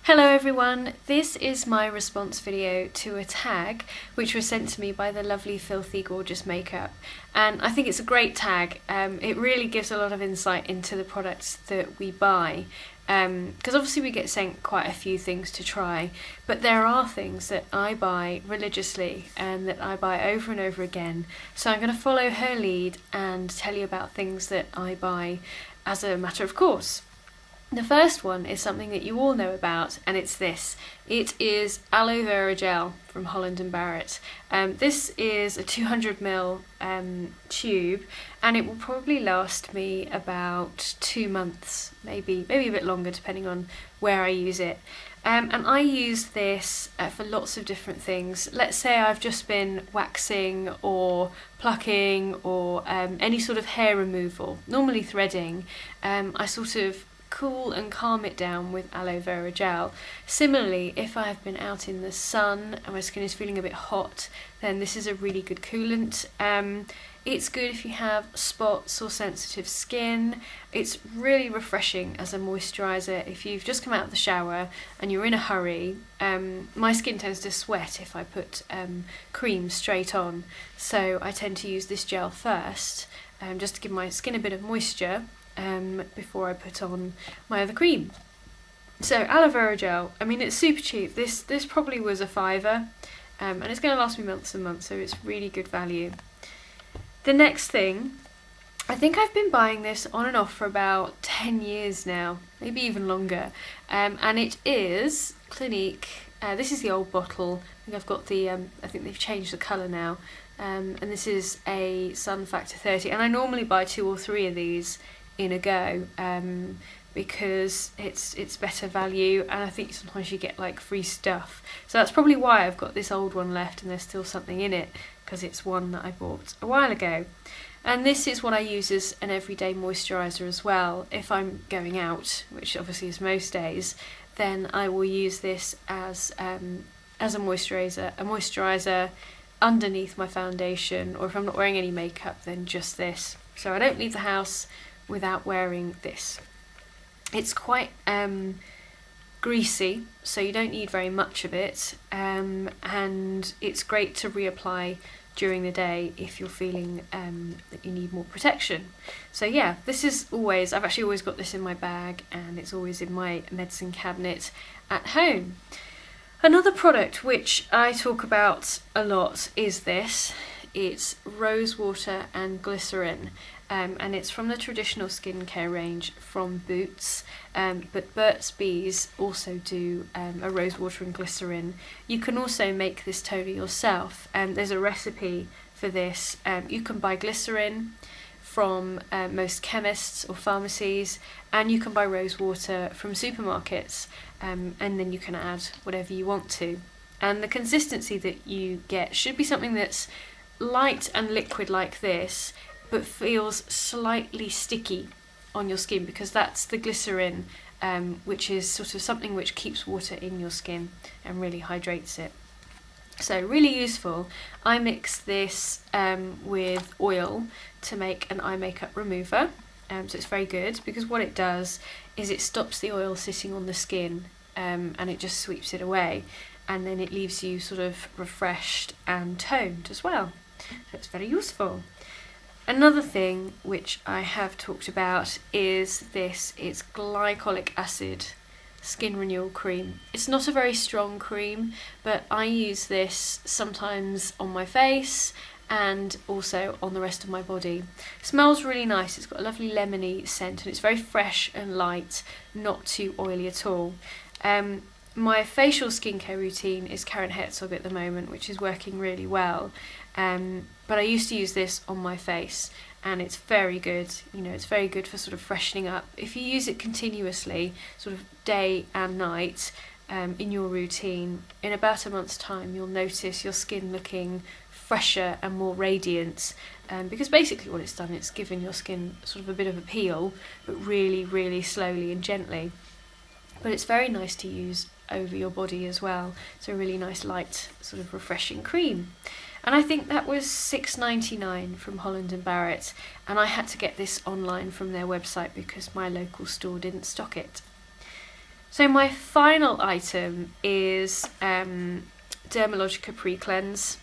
Hello everyone, this is my response video to a tag which was sent to me by the lovely Filthy Gorgeous Makeup, and I think it's a great tag. It really gives a lot of insight into the products that we buy, because obviously we get sent quite a few things to try, but there are things that I buy religiously and that I buy over and over again, so I'm going to follow her lead and tell you about things that I buy as a matter of course. The first one is something that you all know about, and it's this. It is aloe vera gel from Holland & Barrett. This is a 200ml tube, and it will probably last me about 2 months, maybe a bit longer depending on where I use it. And I use this for lots of different things. Let's say I've just been waxing or plucking or any sort of hair removal, normally threading. I sort of cool and calm it down with aloe vera gel. Similarly, if I've been out in the sun and my skin is feeling a bit hot, then this is a really good coolant. It's good if you have spots or sensitive skin. It's really refreshing as a moisturiser if you've just come out of the shower and you're in a hurry. My skin tends to sweat if I put cream straight on, so I tend to use this gel first, just to give my skin a bit of moisture before I put on my other cream. So aloe vera gel, I mean, it's super cheap. This probably was a £5, and it's going to last me months and months, so it's really good value. The next thing, I think I've been buying this on and off for about 10 years now, maybe even longer, and it is Clinique. This is the old bottle. I think I've got the, I think they've changed the colour now, and this is a Sun Factor 30, and I normally buy 2 or 3 of these in a go, because it's better value, and I think sometimes you get like free stuff, so that's probably why I've got this old one left and there's still something in it, because it's one that I bought a while ago. And this is what I use as an everyday moisturiser as well. If I'm going out, which obviously is most days, then I will use this as a moisturiser underneath my foundation, or if I'm not wearing any makeup, then just this. So I don't leave the house without wearing this. It's quite greasy, so you don't need very much of it, and it's great to reapply during the day if you're feeling that you need more protection. So yeah, this is always, I've actually always got this in my bag, and it's always in my medicine cabinet at home. Another product which I talk about a lot is this. It's rose water and glycerin, and it's from the traditional skincare range from Boots, but Burt's Bees also do a rose water and glycerin. You can also make this toner yourself, and there's a recipe for this. You can buy glycerin from most chemists or pharmacies, and you can buy rose water from supermarkets, and then you can add whatever you want to. And the consistency that you get should be something that's light and liquid like this, but feels slightly sticky on your skin, because that's the glycerin, which is sort of something which keeps water in your skin and really hydrates it. So really useful. I mix this with oil to make an eye makeup remover, so it's very good, because what it does is it stops the oil sitting on the skin, and it just sweeps it away, and then it leaves you sort of refreshed and toned as well. So it's very useful. Another thing which I have talked about is this. It's glycolic acid skin renewal cream. It's not a very strong cream, but I use this sometimes on my face and also on the rest of my body. It smells really nice. It's got a lovely lemony scent, and it's very fresh and light, not too oily at all. My facial skincare routine is Karen Herzog at the moment, which is working really well. But I used to use this on my face, and it's very good. You know, it's very good for sort of freshening up. If you use it continuously, sort of day and night, in your routine, in about a month's time, you'll notice your skin looking fresher and more radiant, because basically what it's done, it's given your skin sort of a bit of a peel, but really, really slowly and gently. But it's very nice to use over your body as well. It's a really nice light sort of refreshing cream. And I think that was £6.99 from Holland & Barrett, and I had to get this online from their website because my local store didn't stock it. So my final item is Dermalogica Pre-Cleanse,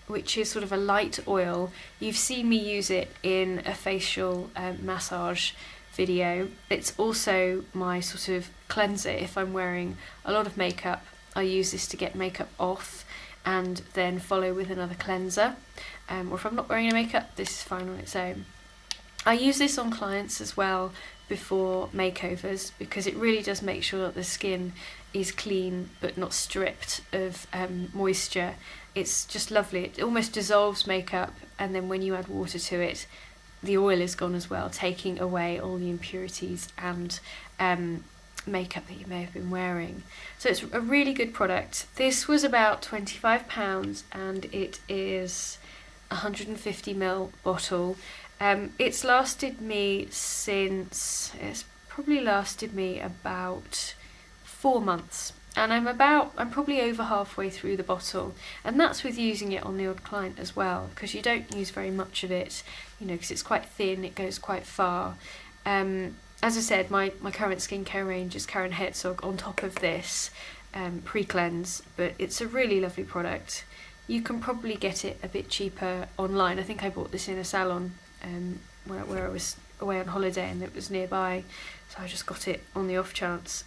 which is sort of a light oil. You've seen me use it in a facial massage video. It's also my sort of cleanser if I'm wearing a lot of makeup. I use this to get makeup off and then follow with another cleanser. Or if I'm not wearing any makeup, this is fine on its own. I use this on clients as well before makeovers because it really does make sure that the skin is clean but not stripped of moisture. It's just lovely. It almost dissolves makeup, and then when you add water to it, the oil is gone as well, taking away all the impurities and makeup that you may have been wearing. So it's a really good product. This was about £25 and it is a 150ml bottle. It's lasted me it's probably lasted me about 4 months, and I'm probably over halfway through the bottle, and that's with using it on the odd client as well, because you don't use very much of it, because it's quite thin, it goes quite far. As I said, my current skincare range is Karen Herzog on top of this pre-cleanse, but it's a really lovely product. You can probably get it a bit cheaper online. I think I bought this in a salon where I was away on holiday and it was nearby, so I just got it on the off chance.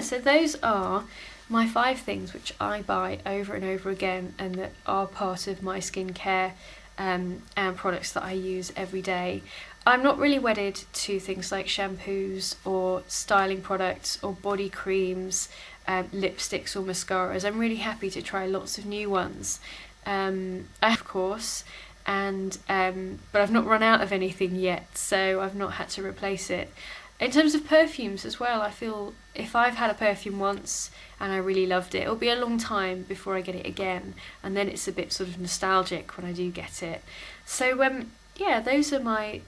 So those are my 5 things which I buy over and over again and that are part of my skincare and products that I use every day. I'm not really wedded to things like shampoos or styling products or body creams, lipsticks or mascaras. I'm really happy to try lots of new ones. Of course, but I've not run out of anything yet, so I've not had to replace it. In terms of perfumes as well, I feel if I've had a perfume once and I really loved it, it'll be a long time before I get it again, and then it's a bit sort of nostalgic when I do get it. So those are my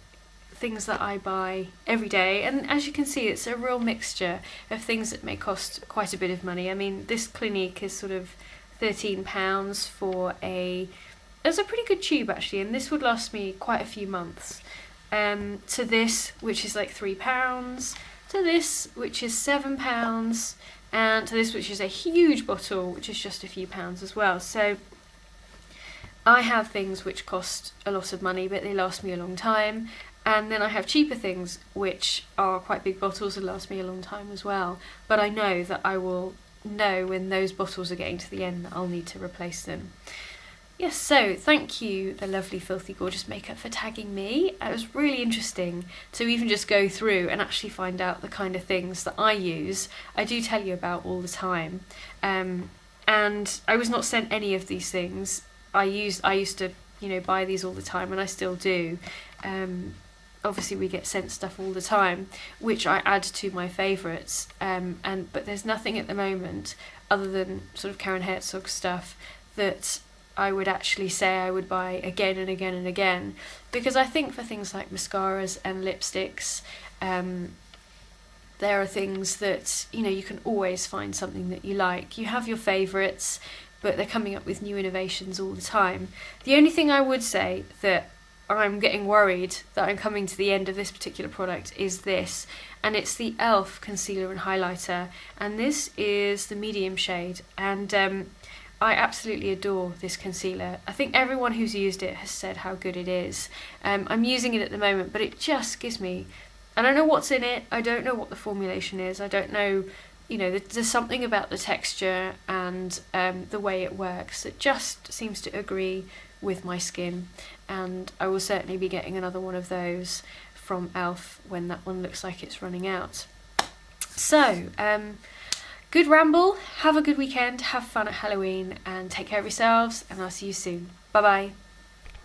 things that I buy every day, and as you can see, it's a real mixture of things that may cost quite a bit of money. I mean, this Clinique is sort of £13 for it's a pretty good tube actually, and this would last me quite a few months. To this, which is like £3, to this, which is £7, and to this, which is a huge bottle, which is just a few pounds as well. So I have things which cost a lot of money, but they last me a long time. And then I have cheaper things, which are quite big bottles and last me a long time as well. But I know that I will know when those bottles are getting to the end that I'll need to replace them. Yes, so thank you, the lovely Filthy Gorgeous Makeup, for tagging me. It was really interesting to even just go through and actually find out the kind of things that I use. I do tell you about all the time. And I was not sent any of these things. I used to, buy these all the time, and I still do. Obviously we get sent stuff all the time, which I add to my favourites. But there's nothing at the moment other than sort of Karen Herzog stuff that I would actually say I would buy again and again and again, because I think for things like mascaras and lipsticks, there are things that you can always find something that you like. You have your favourites, but they're coming up with new innovations all the time. The only thing I would say that I'm getting worried that I'm coming to the end of this particular product is this, and it's the e.l.f. concealer and highlighter, and this is the medium shade, and I absolutely adore this concealer. I think everyone who's used it has said how good it is. I'm using it at the moment, but it just gives me, I don't know what's in it, I don't know what the formulation is, I don't know, there's something about the texture and the way it works that just seems to agree with my skin, and I will certainly be getting another one of those from e.l.f. when that one looks like it's running out. So, good ramble, have a good weekend, have fun at Halloween, and take care of yourselves, and I'll see you soon. Bye bye.